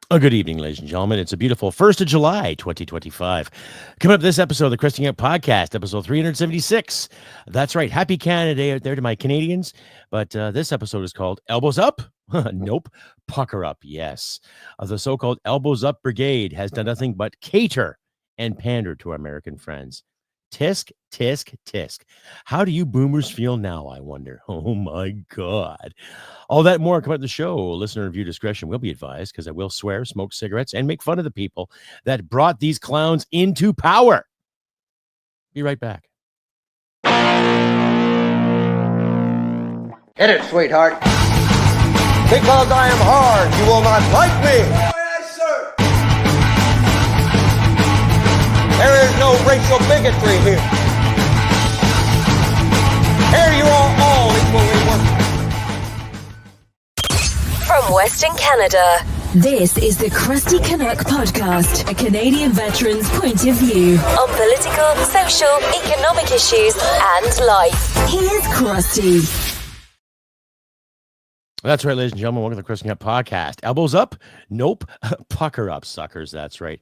Good evening, ladies and gentlemen. It's a beautiful 1st of July, 2025. Coming up this episode of the Crusty Podcast, episode 376. That's right. Happy Canada Day out there to my Canadians. But this episode is called Elbows Up? Nope. Pucker Up, yes. The so-called Elbows Up Brigade has done nothing but cater and pander to our American friends. Tisk, tisk, tisk. How do you boomers feel now, I wonder? Oh, my God. All that more come at the show. Listener review discretion will be advised because I will swear, smoke cigarettes, and make fun of the people that brought these clowns into power. Be right back. Hit it, sweetheart. Because I am hard, you will not like me. Yes, sir. There is no racial bigotry here. Here you are all equally worthless. From Western Canada, this is the Crusty Canuck Podcast, a Canadian veteran's point of view on political, social, economic issues, and life. Here's Crusty. That's right, ladies and gentlemen. Welcome to the Crusty Canuck Podcast. Elbows up? Nope. Pucker up, suckers. That's right.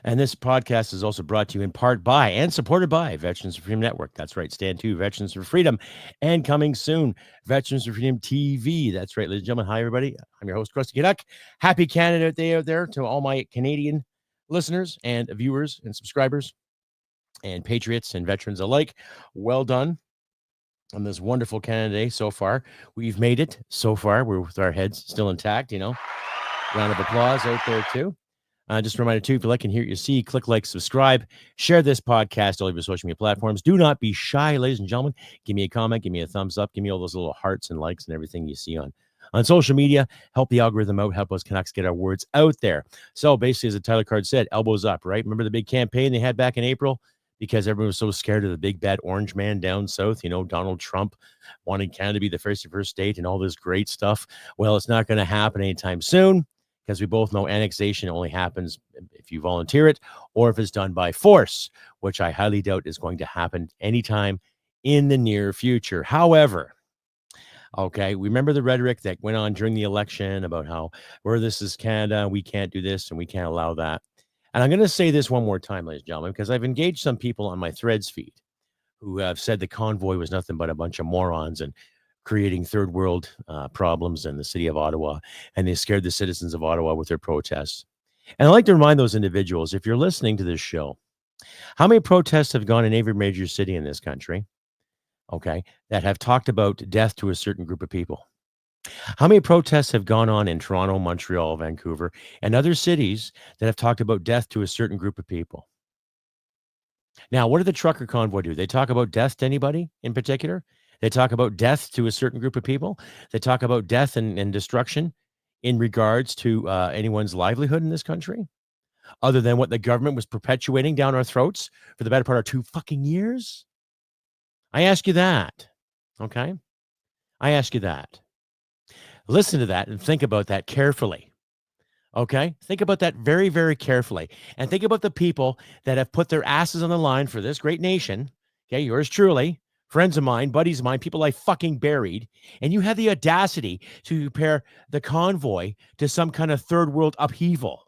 And this podcast is also brought to you in part by and supported by Veterans for Freedom Network. That's right, Stand 2, Veterans for Freedom. And coming soon, Veterans for Freedom TV. That's right, ladies and gentlemen. Hi, everybody. I'm your host, Crusty Canuck. Happy Canada Day out there to all my Canadian listeners and viewers and subscribers and patriots and veterans alike. Well done on this wonderful Canada Day so far. We've made it so far. We're with our heads still intact, Round of applause out there, too. Just a reminder, too, if you like and hear what you see, click like, subscribe, share this podcast, all of your social media platforms. Do not be shy, ladies and gentlemen. Give me a comment, give me a thumbs up, give me all those little hearts and likes and everything you see on social media. Help the algorithm out, help us Canucks get our words out there. So basically, as the title card said, elbows up, right? Remember the big campaign they had back in April? Because everyone was so scared of the big bad orange man down south, Donald Trump wanting Canada to be the first state and all this great stuff. Well, it's not going to happen anytime soon, because we both know annexation only happens if you volunteer it or if it's done by force, which I highly doubt is going to happen anytime in the near future. However, okay, remember the rhetoric that went on during the election about how this is Canada, we can't do this and we can't allow that. And I'm going to say this one more time, ladies and gentlemen, because I've engaged some people on my Threads feed who have said the convoy was nothing but a bunch of morons and creating third world problems in the city of Ottawa, and they scared the citizens of Ottawa with their protests. And I'd like to remind those individuals, if you're listening to this show, how many protests have gone in every major city in this country, okay, that have talked about death to a certain group of people? How many protests have gone on in Toronto, Montreal, Vancouver, and other cities that have talked about death to a certain group of people? Now, what did the trucker convoy do? They talk about death to anybody in particular? They talk about death to a certain group of people. They talk about death and destruction in regards to anyone's livelihood in this country, other than what the government was perpetuating down our throats for the better part of 2 fucking years. I ask you that, okay? I ask you that. Listen to that and think about that carefully, okay? Think about that very, very carefully. And think about the people that have put their asses on the line for this great nation, okay? Yours truly, friends of mine, buddies of mine, people I fucking buried, and you had the audacity to compare the convoy to some kind of third world upheaval.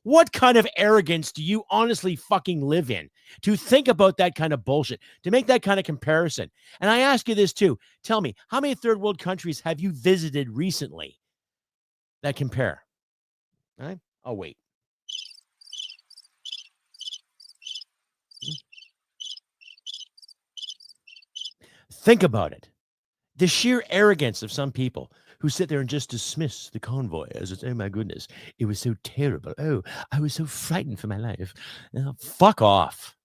What kind of arrogance do you honestly fucking live in to think about that kind of bullshit, to make that kind of comparison? And I ask you this too. Tell me, how many third world countries have you visited recently that compare? All right? I'll wait. Think about it. The sheer arrogance of some people who sit there and just dismiss the convoy as it's, oh my goodness, it was so terrible. Oh, I was so frightened for my life. Fuck off.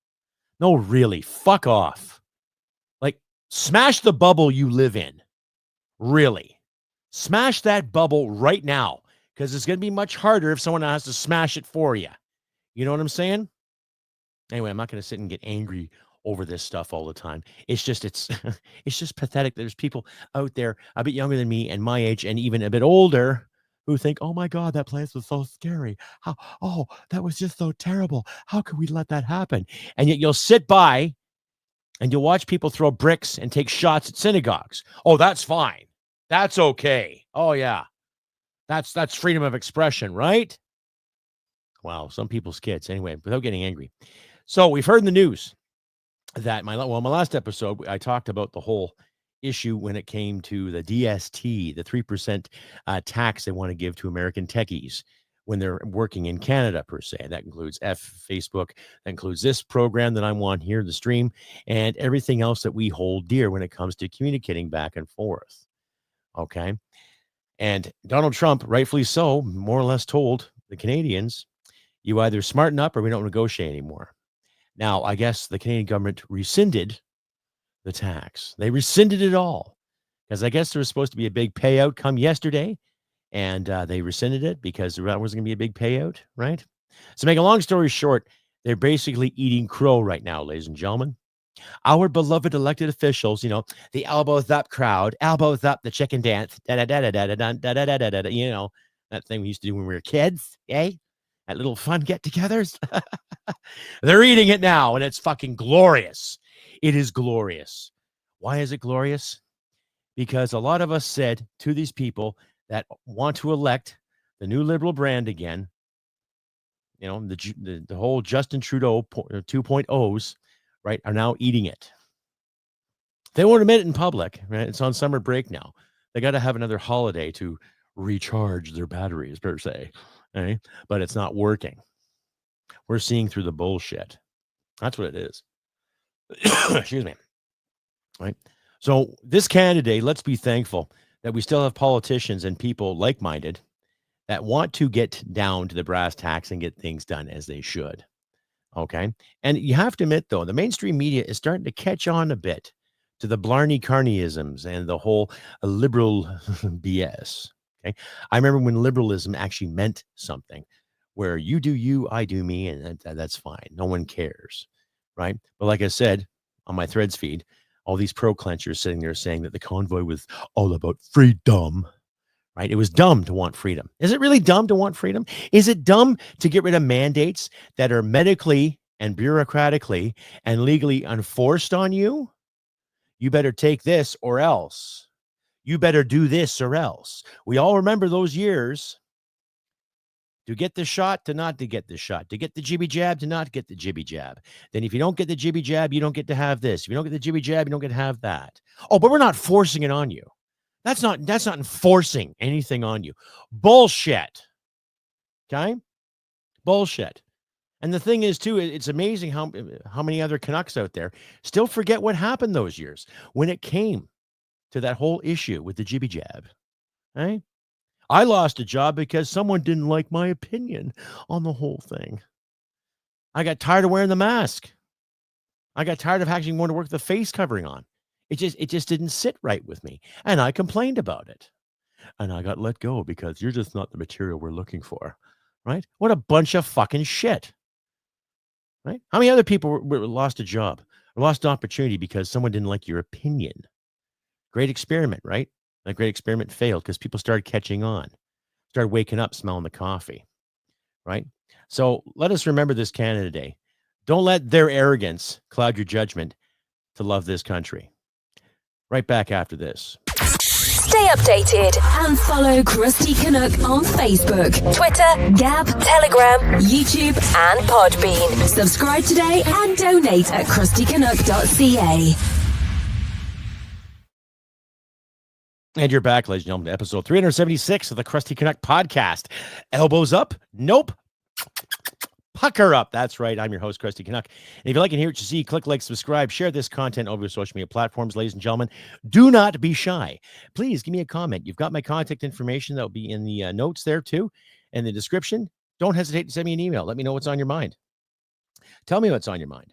No, really, fuck off. Like, smash the bubble you live in. Really. Smash that bubble right now, because it's going to be much harder if someone has to smash it for you. You know what I'm saying? Anyway, I'm not going to sit and get angry over this stuff all the time. It's just pathetic. There's people out there a bit younger than me and my age and even a bit older who think, oh my God, that place was so scary. That was just so terrible. How could we let that happen? And yet you'll sit by and you'll watch people throw bricks and take shots at synagogues. Oh, that's fine. That's okay. Oh yeah. That's freedom of expression, right? Wow, some people's kids. Anyway, without getting angry. So we've heard in the news that my last episode, I talked about the whole issue when it came to the DST, the 3% tax they want to give to American techies when they're working in Canada, per se. That includes Facebook, that includes this program that I'm on here, the stream, and everything else that we hold dear when it comes to communicating back and forth. Okay. And Donald Trump, rightfully so, more or less told the Canadians, you either smarten up or we don't negotiate anymore. Now, I guess the Canadian government rescinded the tax. They rescinded it all because I guess there was supposed to be a big payout come yesterday, and they rescinded it because there wasn't going to be a big payout, right? So, make a long story short, they're basically eating crow right now, ladies and gentlemen. Our beloved elected officials, you know, the elbows up crowd, elbows up, the chicken dance, da da da da da da da da da da da. You know that thing we used to do when we were kids, eh? That little fun get-togethers. They're eating it now, and it's fucking glorious. It is glorious. Why is it glorious? Because a lot of us said to these people that want to elect the new liberal brand again, you know, the whole Justin Trudeau 2.0s, right, are now eating it. They won't admit it in public, right? It's on summer break now. They got to have another holiday to recharge their batteries, per se, right? But it's not working. We're seeing through the bullshit. That's what it is. Excuse me. Right. So this candidate, let's be thankful that we still have politicians and people like-minded that want to get down to the brass tacks and get things done as they should. Okay. And you have to admit, though, the mainstream media is starting to catch on a bit to the Blarney Carneyisms and the whole liberal BS. Okay. I remember when liberalism actually meant something, where you do you, I do me, and that's fine. No one cares. Right. But like I said on my Threads feed, all these pro-clenchers sitting there saying that the convoy was all about freedom. Right? It was dumb to want freedom. Is it really dumb to want freedom? Is it dumb to get rid of mandates that are medically and bureaucratically and legally enforced on you? You better take this or else. You better do this or else. We all remember those years. To get the shot, to not to get the shot, to get the jibby jab, to not get the jibby jab. Then if you don't get the jibby jab, you don't get to have this. If you don't get the jibby jab, you don't get to have that. Oh, but we're not forcing it on you. That's not enforcing anything on you. Bullshit. Okay? Bullshit. And the thing is, too, it's amazing how many other Canucks out there still forget what happened those years when it came to that whole issue with the jibby jab. Right? I lost a job because someone didn't like my opinion on the whole thing. I got tired of wearing the mask. I got tired of actually wanting to work with the face covering on. It just didn't sit right with me. And I complained about it. And I got let go because you're just not the material we're looking for. Right? What a bunch of fucking shit. Right? How many other people lost a job or lost an opportunity because someone didn't like your opinion? Great experiment, right? That great experiment failed because people started catching on, started waking up, smelling the coffee, right? So let us remember this Canada Day. Don't let their arrogance cloud your judgment to love this country. Right back after this. Stay updated and follow Crusty Canuck on Facebook, Twitter, Gab, Telegram, YouTube, and Podbean. Subscribe today and donate at crustycanuck.ca. And you're back, ladies and gentlemen, to episode 376 of the Crusty Canuck podcast. Elbows up? Nope. Pucker up. That's right. I'm your host, Crusty Canuck. And if you like and hear what you see, click like, subscribe, share this content over your social media platforms, ladies and gentlemen. Do not be shy. Please give me a comment. You've got my contact information. That'll be in the notes there too, and the description. Don't hesitate to send me an email. Let me know what's on your mind. Tell me what's on your mind.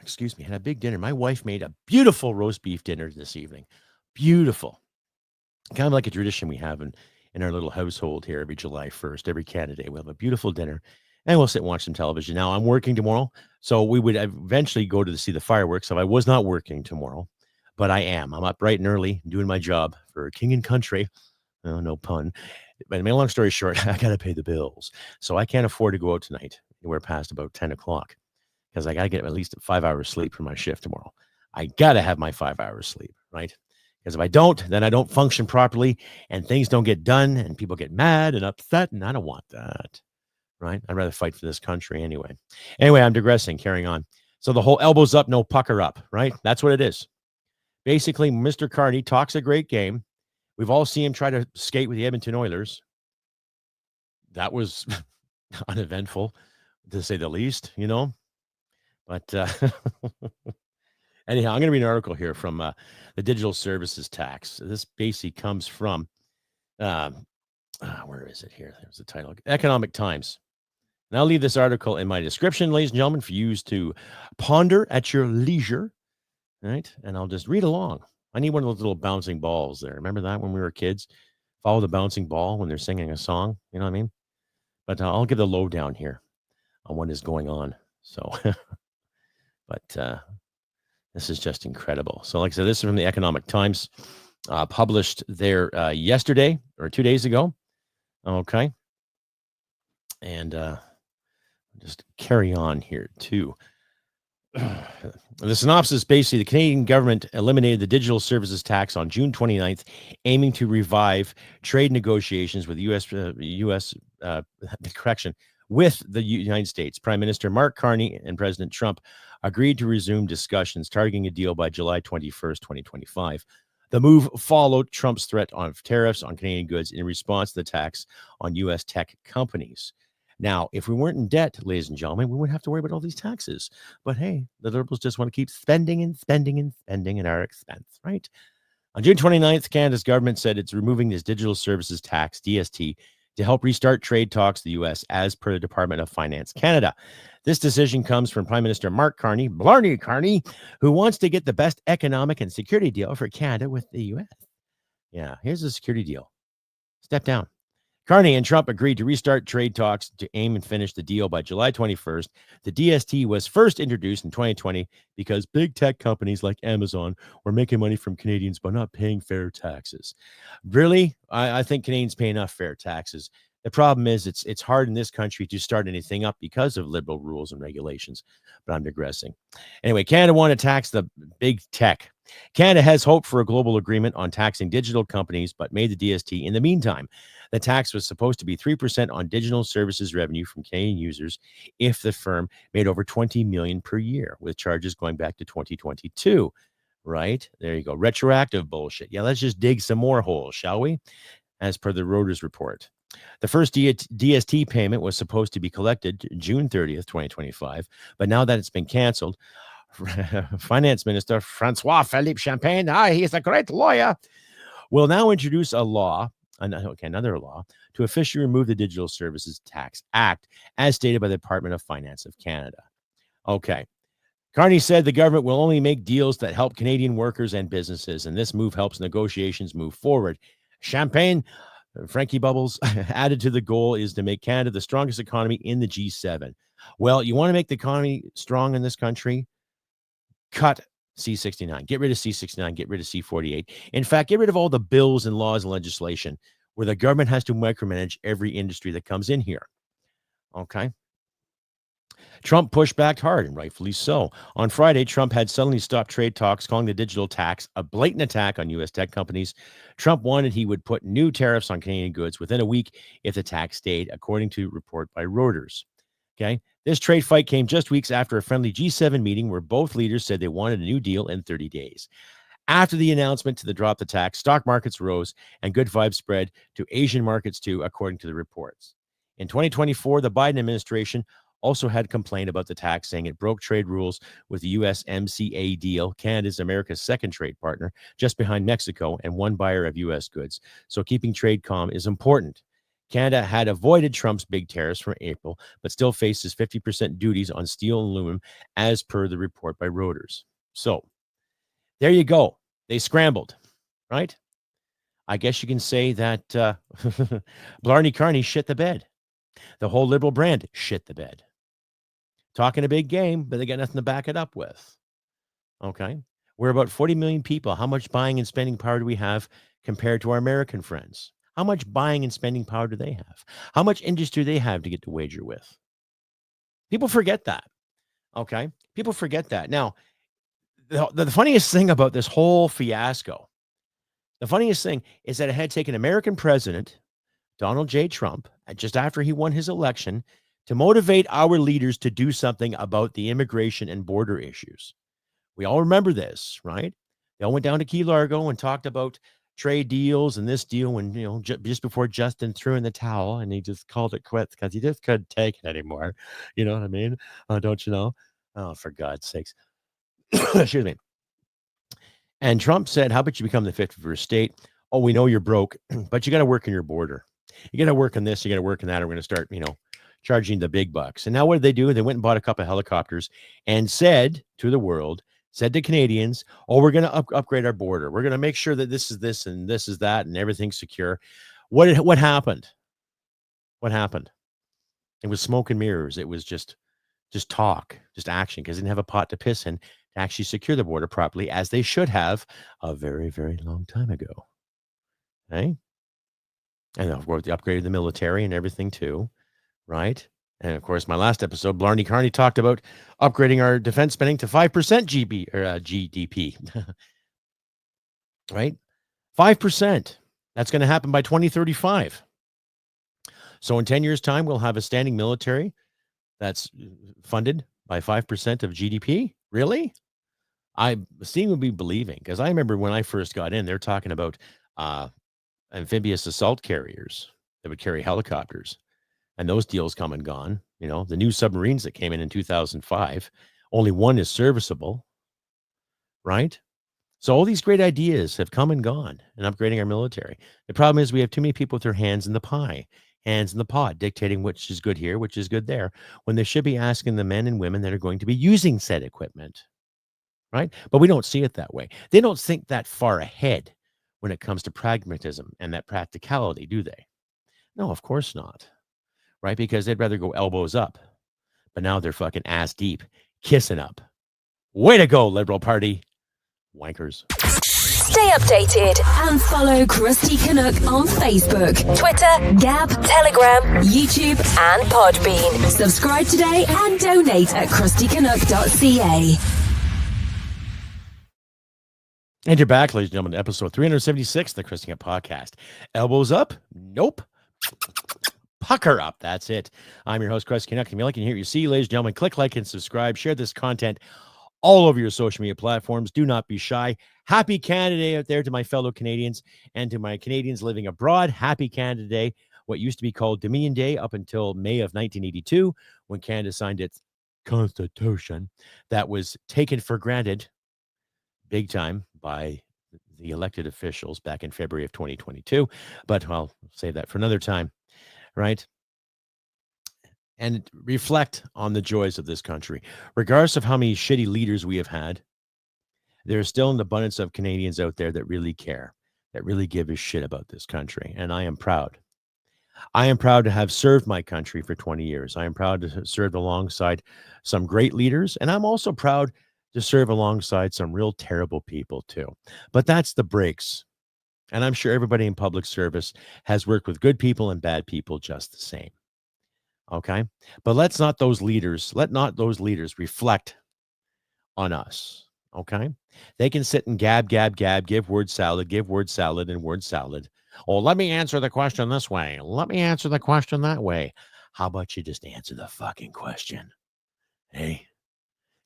Excuse me, had a big dinner. My wife made a beautiful roast beef dinner this evening. Beautiful. Kind of like a tradition we have in our little household here every July 1st, every Canada Day. We'll have a beautiful dinner and we'll sit and watch some television. Now, I'm working tomorrow, so we would eventually go to see the fireworks. So I was not working tomorrow, but I am. I'm up bright and early doing my job for king and country. Oh, no pun. But long story short, I got to pay the bills. So I can't afford to go out tonight anywhere past about 10 o'clock. Because I got to get at least 5 hours sleep for my shift tomorrow. I got to have my 5 hours sleep, right? Because if I don't, then I don't function properly and things don't get done and people get mad and upset. And I don't want that. Right? I'd rather fight for this country anyway. Anyway, I'm digressing, carrying on. So the whole elbows up, no pucker up, right? That's what it is. Basically, Mr. Carney talks a great game. We've all seen him try to skate with the Edmonton Oilers. That was uneventful, to say the least, But anyhow, I'm going to read an article here from the Digital Services Tax. This basically comes from, where is it here? There's the title, Economic Times. And I'll leave this article in my description, ladies and gentlemen, for you to ponder at your leisure, right? And I'll just read along. I need one of those little bouncing balls there. Remember that when we were kids? Follow the bouncing ball when they're singing a song. You know what I mean? But I'll give the lowdown here on what is going on. So, but this is just incredible. So, like I said, this is from the Economic Times, published there yesterday or 2 days ago. Okay. And just carry on here too. The synopsis, basically, the Canadian government eliminated the digital services tax on June 29th, aiming to revive trade negotiations with with the United States. Prime Minister Mark Carney and President Trump agreed to resume discussions targeting a deal by July 21st, 2025. The move followed Trump's threat of tariffs on Canadian goods in response to the tax on U.S. tech companies. Now, if we weren't in debt, ladies and gentlemen, we wouldn't have to worry about all these taxes. But hey, the Liberals just want to keep spending and spending and spending at our expense, right? On June 29th, Canada's government said it's removing this digital services tax, DST, to help restart trade talks with the U.S. as per the Department of Finance Canada. This decision comes from Prime Minister Mark Carney, Blarney Carney, who wants to get the best economic and security deal for Canada with the U.S. Yeah, here's the security deal. Step down. Carney and Trump agreed to restart trade talks to aim and finish the deal by July 21st. The DST was first introduced in 2020 because big tech companies like Amazon were making money from Canadians by not paying fair taxes. Really? I think Canadians pay enough fair taxes. The problem is it's hard in this country to start anything up because of liberal rules and regulations, but I'm digressing. Anyway, Canada wanted to tax the big tech. Canada has hoped for a global agreement on taxing digital companies, but made the DST in the meantime. The tax was supposed to be 3% on digital services revenue from Canadian users if the firm made over $20 million per year, with charges going back to 2022. Right? There you go. Retroactive bullshit. Yeah, let's just dig some more holes, shall we? As per the Reuters report. The first DST payment was supposed to be collected June 30th, 2025, but now that it's been canceled, Finance Minister Francois-Philippe Champagne, he is a great lawyer, will now introduce another law to officially remove the Digital Services Tax Act, as stated by the Department of Finance of Canada. Okay. Carney said the government will only make deals that help Canadian workers and businesses, and this move helps negotiations move forward. Champagne, Frankie Bubbles, added to the goal is to make Canada the strongest economy in the G7. Well, you want to make the economy strong in this country? Cut C-69. Get rid of C-69. Get rid of C-48. In fact, get rid of all the bills and laws and legislation where the government has to micromanage every industry that comes in here. Okay? Trump pushed back hard, and rightfully so. On Friday, Trump had suddenly stopped trade talks, calling the digital tax a blatant attack on U.S. tech companies. Trump wanted he would put new tariffs on Canadian goods within a week if the tax stayed, according to a report by Reuters. Okay? This trade fight came just weeks after a friendly G7 meeting where both leaders said they wanted a new deal in 30 days. After the announcement to drop the tax, stock markets rose and good vibes spread to Asian markets too, according to the reports. In 2024, the Biden administration also had complained about the tax, saying it broke trade rules with the USMCA deal, Canada's America's second trade partner, just behind Mexico and one buyer of U.S. goods. So keeping trade calm is important. Canada had avoided Trump's big tariffs from April, but still faces 50% duties on steel and aluminum, as per the report by Reuters. So there you go. They scrambled, right? I guess you can say that Blarney Carney shit the bed. The whole liberal brand shit the bed. Talking a big game, but they got nothing to back it up with. Okay. We're about 40 million people. How much buying and spending power do we have compared to our American friends? How much buying and spending power do they have? How much industry do they have to get to wager with? People forget that. Okay. People forget that. Now, the funniest thing about this whole fiasco The funniest thing is that it had taken American President Donald J. Trump, just after he won his election, to motivate our leaders to do something about the immigration and border issues. We all remember this, right? They all went down to Key Largo and talked about trade deals and this deal when, just before Justin threw in the towel and he just called it quits because he just couldn't take it anymore. You know what I mean? Don't you know? Oh, for God's sakes. Excuse me. And Trump said, how about you become the 51st state? Oh, we know you're broke, but you got to work in your border. You got to work on this. You got to work on that. We're going to start, charging the big bucks. And now what did they do? They went and bought a couple of helicopters and said to the world, said to Canadians, oh, we're going to upgrade our border. We're going to make sure that this is this and this is that and everything's secure. What happened? What happened? It was smoke and mirrors. It was just talk, just action, because they didn't have a pot to piss in to actually secure the border properly, as they should have a very, very long time ago. Okay? And of course, they upgraded the military and everything too, right? And of course, my last episode, Blarney Carney talked about upgrading our defense spending to 5% GDP, right? 5%. That's going to happen by 2035. So in 10 years' time, we'll have a standing military that's funded by 5% of GDP. Really? Seeing would be believing, because I remember when I first got in, they're talking about amphibious assault carriers that would carry helicopters. And those deals come and gone. The new submarines that came in 2005, only one is serviceable, right? So all these great ideas have come and gone in upgrading our military. The problem is we have too many people with their hands in the pie, hands in the pot, dictating which is good here, which is good there, when they should be asking the men and women that are going to be using said equipment, right? But we don't see it that way. They don't think that far ahead when it comes to pragmatism and that practicality, do they? No, of course not. Right? Because they'd rather go elbows up. But now they're fucking ass deep, kissing up. Way to go, Liberal Party. Wankers. Stay updated and follow Crusty Canuck on Facebook, Twitter, Gab, Telegram, YouTube, and Podbean. Subscribe today and donate at crustycanuck.ca. And you're back, ladies and gentlemen, to episode 376 of the Crusty Canuck Podcast. Elbows up? Nope. Pucker up. That's it. I'm your host, Crusty Canuck. If you like and hear what you see, ladies and gentlemen, click like and subscribe. Share this content all over your social media platforms. Do not be shy. Happy Canada Day out there to my fellow Canadians and to my Canadians living abroad. Happy Canada Day, what used to be called Dominion Day up until May of 1982, when Canada signed its Constitution that was taken for granted big time by the elected officials back in February of 2022. But I'll save that for another time. Right? And reflect on the joys of this country. Regardless of how many shitty leaders we have had, there is still an abundance of Canadians out there that really care, that really give a shit about this country. And I am proud. I am proud to have served my country for 20 years. I am proud to have served alongside some great leaders. And I'm also proud to serve alongside some real terrible people too. But that's the breaks. And I'm sure everybody in public service has worked with good people and bad people just the same. Okay? But let not those leaders reflect on us. Okay? They can sit and gab, give word salad, and word salad. Oh, let me answer the question this way. Let me answer the question that way. How about you just answer the fucking question? Hey,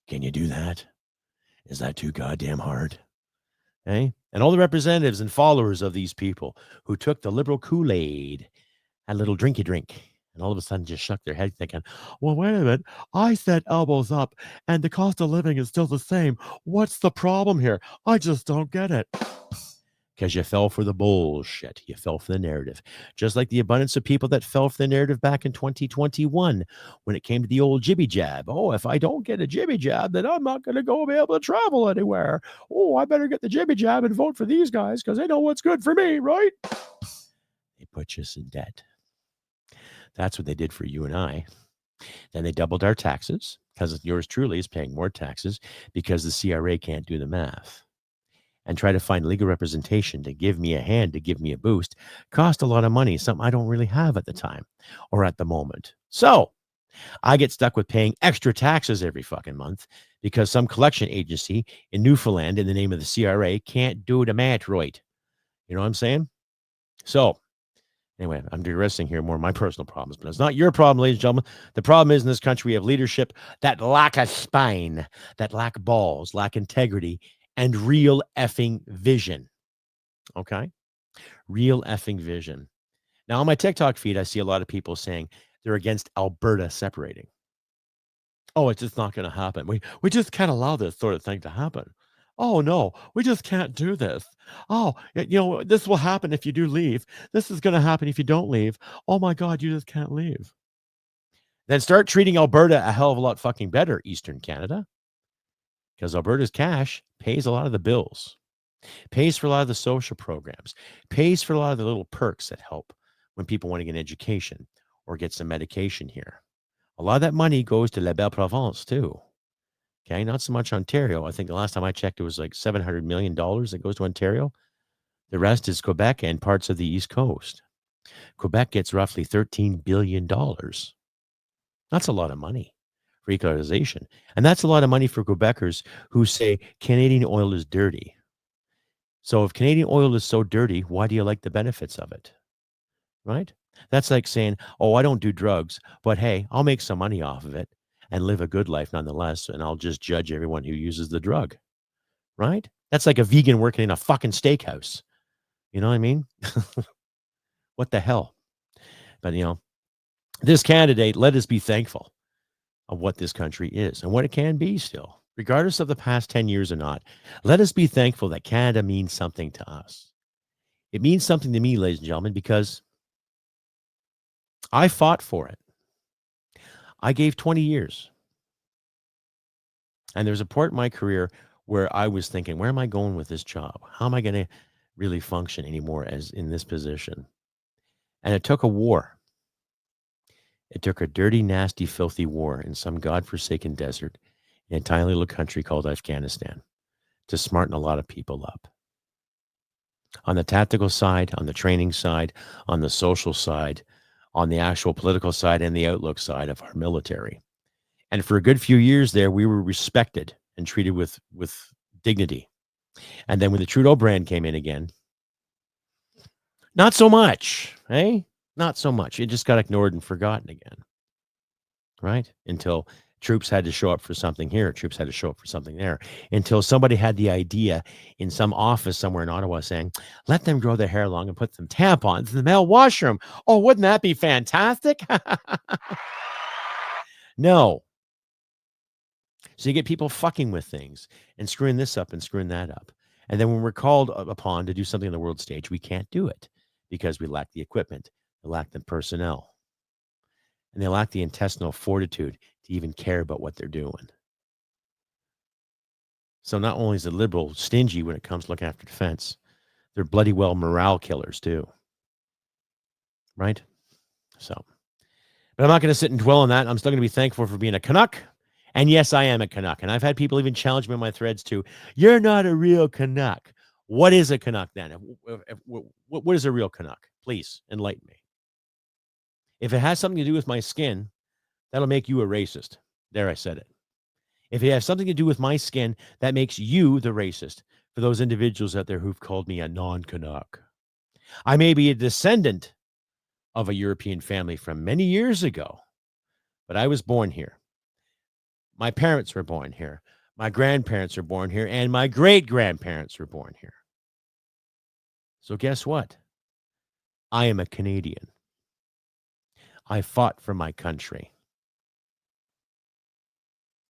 can you do that? Is that too goddamn hard? Hey? And all the representatives and followers of these people who took the liberal Kool-Aid, had a little drinky drink, and all of a sudden just shook their head thinking, well, wait a minute, I said elbows up, and the cost of living is still the same. What's the problem here? I just don't get it. Because you fell for the bullshit. You fell for the narrative. Just like the abundance of people that fell for the narrative back in 2021 when it came to the old jibby jab. Oh, if I don't get a jibby jab, then I'm not going to go be able to travel anywhere. Oh, I better get the jibby jab and vote for these guys because they know what's good for me, right? They put us in debt. That's what they did for you and I. Then they doubled our taxes because yours truly is paying more taxes because the CRA can't do the math. And try to find legal representation to give me a hand, to give me a boost, cost a lot of money, something I don't really have at the time or at the moment. So I get stuck with paying extra taxes every fucking month because some collection agency in Newfoundland in the name of the CRA can't do the math right. You know what I'm saying? So, anyway, I'm digressing here, more of my personal problems, but it's not your problem, ladies and gentlemen. The problem is in this country, we have leadership that lack a spine, that lack balls, lack integrity, and real effing vision. Okay? Real effing vision. Now, on my TikTok feed, I see a lot of people saying they're against Alberta separating. Oh, it's just not going to happen. We just can't allow this sort of thing to happen. Oh, no, we just can't do this. Oh, this will happen if you do leave. This is going to happen if you don't leave. Oh, my God, you just can't leave. Then start treating Alberta a hell of a lot fucking better, Eastern Canada, because Alberta's cash pays a lot of the bills, pays for a lot of the social programs, pays for a lot of the little perks that help when people want to get an education or get some medication here. A lot of that money goes to La Belle Province, too. Okay, not so much Ontario. I think the last time I checked, it was like $700 million that goes to Ontario. The rest is Quebec and parts of the East Coast. Quebec gets roughly $13 billion. That's a lot of money for equalization. And that's a lot of money for Quebecers who say Canadian oil is dirty. So if Canadian oil is so dirty, why do you like the benefits of it? Right? That's like saying, oh, I don't do drugs, but hey, I'll make some money off of it and live a good life nonetheless, and I'll just judge everyone who uses the drug. Right? That's like a vegan working in a fucking steakhouse. You know what I mean? What the hell? But, this candidate, let us be thankful of what this country is and what it can be still, regardless of the past 10 years or not. Let us be thankful that Canada means something to us. It means something to me, ladies and gentlemen, because I fought for it. I gave 20 years. And there's a part in my career where I was thinking, where am I going with this job? How am I going to really function anymore as in this position? And it took a war. It took a dirty, nasty, filthy war in some godforsaken desert in a tiny little country called Afghanistan to smarten a lot of people up. On the tactical side, on the training side, on the social side, on the actual political side, and the outlook side of our military. And for a good few years there, we were respected and treated with dignity. And then when the Trudeau brand came in again, not so much, eh? Not so much. It just got ignored and forgotten again, right? Until troops had to show up for something here, troops had to show up for something there, until somebody had the idea in some office somewhere in Ottawa saying, let them grow their hair long and put some tampons in the male washroom. Oh, wouldn't that be fantastic? No. So you get people fucking with things and screwing this up and screwing that up. And then when we're called upon to do something on the world stage, we can't do it because we lack the equipment, we lack the personnel, and they lack the intestinal fortitude to even care about what they're doing. So not only is the Liberal stingy when it comes to looking after defense, they're bloody well morale killers too. Right? So, but I'm not going to sit and dwell on that. I'm still going to be thankful for being a Canuck. And yes, I am a Canuck. And I've had people even challenge me in my threads too. You're not a real Canuck. What is a Canuck then? What is a real Canuck? Please enlighten me. If it has something to do with my skin, that'll make you a racist. There, I said it. If it has something to do with my skin, that makes you the racist for those individuals out there who've called me a non-Canuck. I may be a descendant of a European family from many years ago, but I was born here. My parents were born here. My grandparents were born here, and my great-grandparents were born here. So guess what? I am a Canadian. I fought for my country.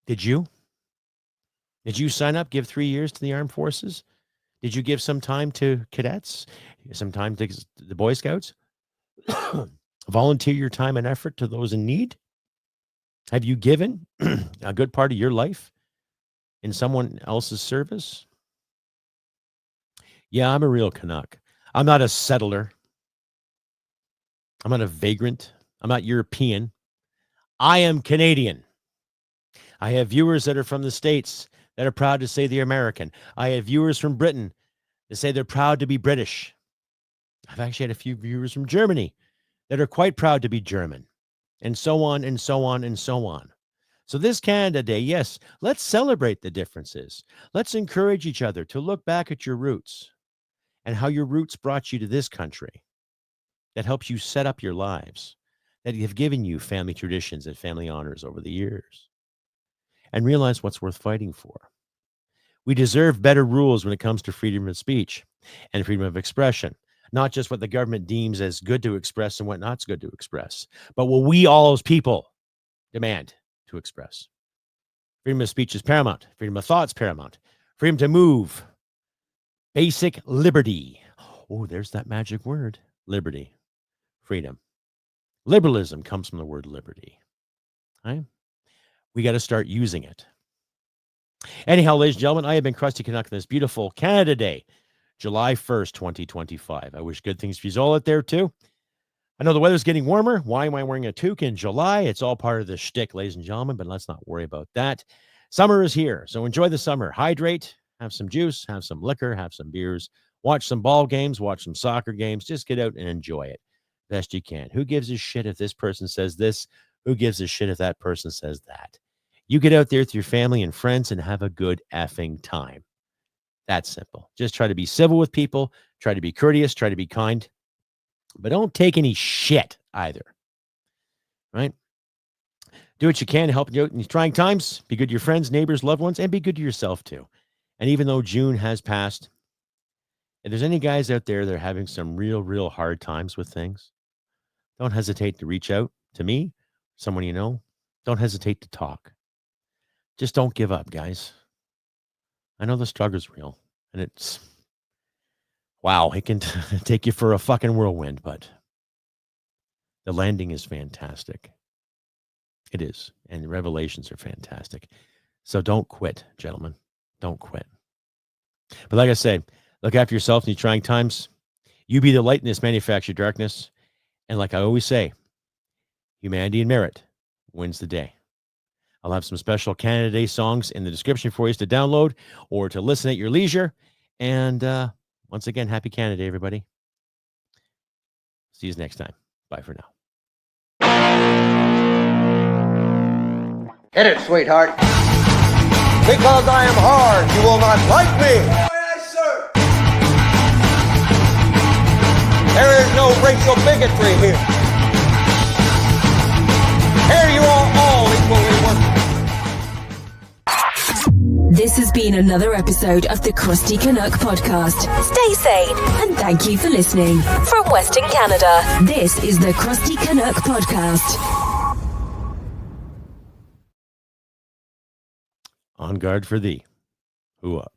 Did you? Did you sign up, give 3 years to the armed forces? Did you give some time to cadets? Some time to the Boy Scouts? Volunteer your time and effort to those in need? Have you given a good part of your life in someone else's service? Yeah, I'm a real Canuck. I'm not a settler. I'm not a vagrant. I'm not European. I am Canadian. I have viewers that are from the States that are proud to say they're American. I have viewers from Britain that say they're proud to be British. I've actually had a few viewers from Germany that are quite proud to be German, and so on and so on and so on. So this Canada Day, yes, let's celebrate the differences. Let's encourage each other to look back at your roots and how your roots brought you to this country that helps you set up your lives, that have given you family traditions and family honors over the years, and realize what's worth fighting for. We deserve better rules when it comes to freedom of speech and freedom of expression, not just what the government deems as good to express and what not's good to express, but what we all as people demand to express. Freedom of speech is paramount. Freedom of thought is paramount. Freedom to move. Basic liberty. Oh, there's that magic word. Liberty. Freedom. Liberalism comes from the word liberty. Right? We got to start using it. Anyhow, ladies and gentlemen, I have been Crusty Canuck on this beautiful Canada Day, July 1st, 2025. I wish good things for you all out there, too. I know the weather's getting warmer. Why am I wearing a toque in July? It's all part of the shtick, ladies and gentlemen, but let's not worry about that. Summer is here, so enjoy the summer. Hydrate, have some juice, have some liquor, have some beers, watch some ball games, watch some soccer games. Just get out and enjoy it best you can. Who gives a shit if this person says this? Who gives a shit if that person says that? You get out there with your family and friends and have a good effing time. That's simple. Just try to be civil with people, try to be courteous, try to be kind, but don't take any shit either, right? Do what you can to help you out in these trying times. Be good to your friends, neighbors, loved ones, and be good to yourself too. And even though June has passed, if there's any guys out there that are having some real hard times with things, don't hesitate to reach out to me, someone you know. Don't hesitate to talk. Just don't give up, guys. I know the struggle's real, and it's, wow, it can take you for a fucking whirlwind, but the landing is fantastic. It is, and the revelations are fantastic. So don't quit, gentlemen. Don't quit. But like I say, look after yourself in these trying times. You be the light in this manufactured darkness. And like I always say, humanity and merit wins the day. I'll have some special Canada Day songs in the description for you to download or to listen at your leisure. And once again, happy Canada Day, everybody. See you next time. Bye for now. Hit it, sweetheart. Because I am hard, you will not like me. Yes, sir. There is no racial bigotry here. Here you are all equally worthy. This has been another episode of the Crusty Canuck podcast. Stay sane and thank you for listening. From Western Canada, this is the Crusty Canuck podcast. On guard for thee. Who up?